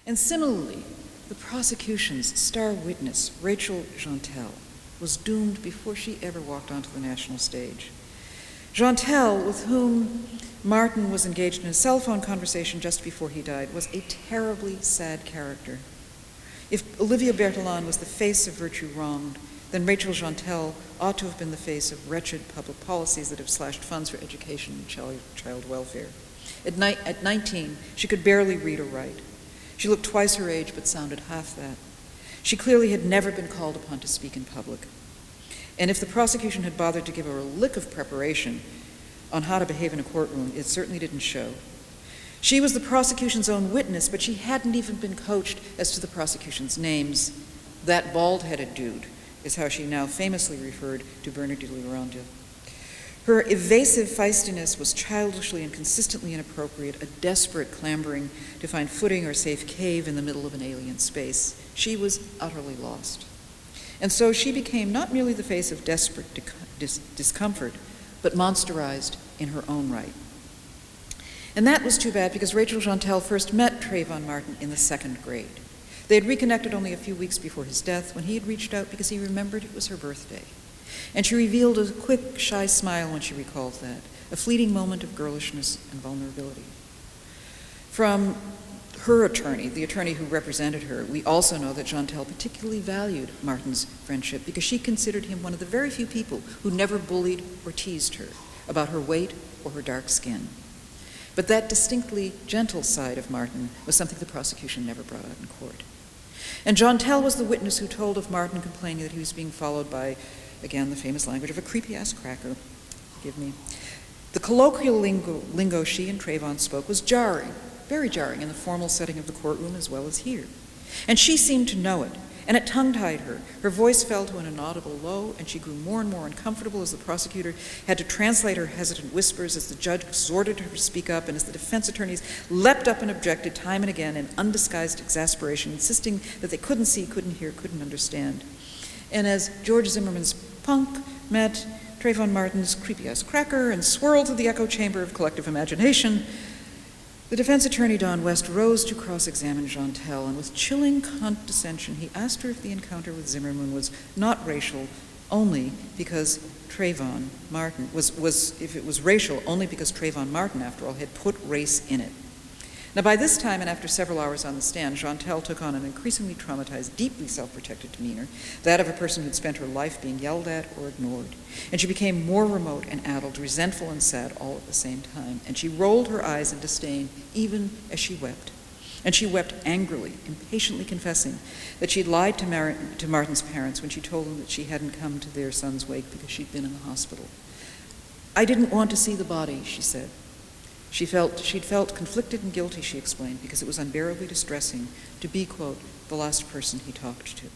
And similarly, the prosecution's star witness, Rachel Jeantel, was doomed before she ever walked onto the national stage. Jeantel, with whom Martin was engaged in a cell phone conversation just before he died, was a terribly sad character. If Olivia Berthelon was the face of virtue wronged, then Rachel Jeantel ought to have been the face of wretched public policies that have slashed funds for education and child welfare. At 19, she could barely read or write. She looked twice her age but sounded half that. She clearly had never been called upon to speak in public. And if the prosecution had bothered to give her a lick of preparation on how to behave in a courtroom, it certainly didn't show. She was the prosecution's own witness, but she hadn't even been coached as to the prosecution's names. That bald-headed dude is how she now famously referred to Bernard de Lirandia. Her evasive feistiness was childishly and consistently inappropriate, a desperate clambering to find footing or safe cave in the middle of an alien space. She was utterly lost. And so she became not merely the face of desperate discomfort, but monsterized in her own right. And that was too bad, because Rachel Jeantel first met Trayvon Martin in the 2nd grade. They had reconnected only a few weeks before his death, when he had reached out because he remembered it was her birthday. And she revealed a quick, shy smile when she recalled that, a fleeting moment of girlishness and vulnerability. From her attorney, the attorney who represented her, we also know that Jeantel particularly valued Martin's friendship because she considered him one of the very few people who never bullied or teased her about her weight or her dark skin. But that distinctly gentle side of Martin was something the prosecution never brought out in court. And Jeantel was the witness who told of Martin complaining that he was being followed by, again, the famous language of a creepy-ass cracker. Forgive me. The colloquial lingo she and Trayvon spoke was jarring, very jarring in the formal setting of the courtroom as well as here. And she seemed to know it, and it tongue-tied her. Her voice fell to an inaudible low, and she grew more and more uncomfortable as the prosecutor had to translate her hesitant whispers, as the judge exhorted her to speak up, and as the defense attorneys leapt up and objected time and again in undisguised exasperation, insisting that they couldn't see, couldn't hear, couldn't understand. And as George Zimmerman's punk met Trayvon Martin's creepy-ass cracker and swirled through the echo chamber of collective imagination, the defense attorney, Don West, rose to cross-examine Jeantel, and with chilling condescension, he asked her if the encounter with Zimmerman was not racial only because Trayvon Martin if it was racial only because Trayvon Martin, after all, had put race in it. Now, by this time, and after several hours on the stand, Jeantel took on an increasingly traumatized, deeply self-protected demeanor, that of a person who'd spent her life being yelled at or ignored. And she became more remote and addled, resentful and sad all at the same time. And she rolled her eyes in disdain, even as she wept. And she wept angrily, impatiently confessing that she'd lied to Martin's parents when she told them that she hadn't come to their son's wake because she'd been in the hospital. "I didn't want to see the body," she said. She'd felt conflicted and guilty, she explained, because it was unbearably distressing to be, quote, the last person he talked to.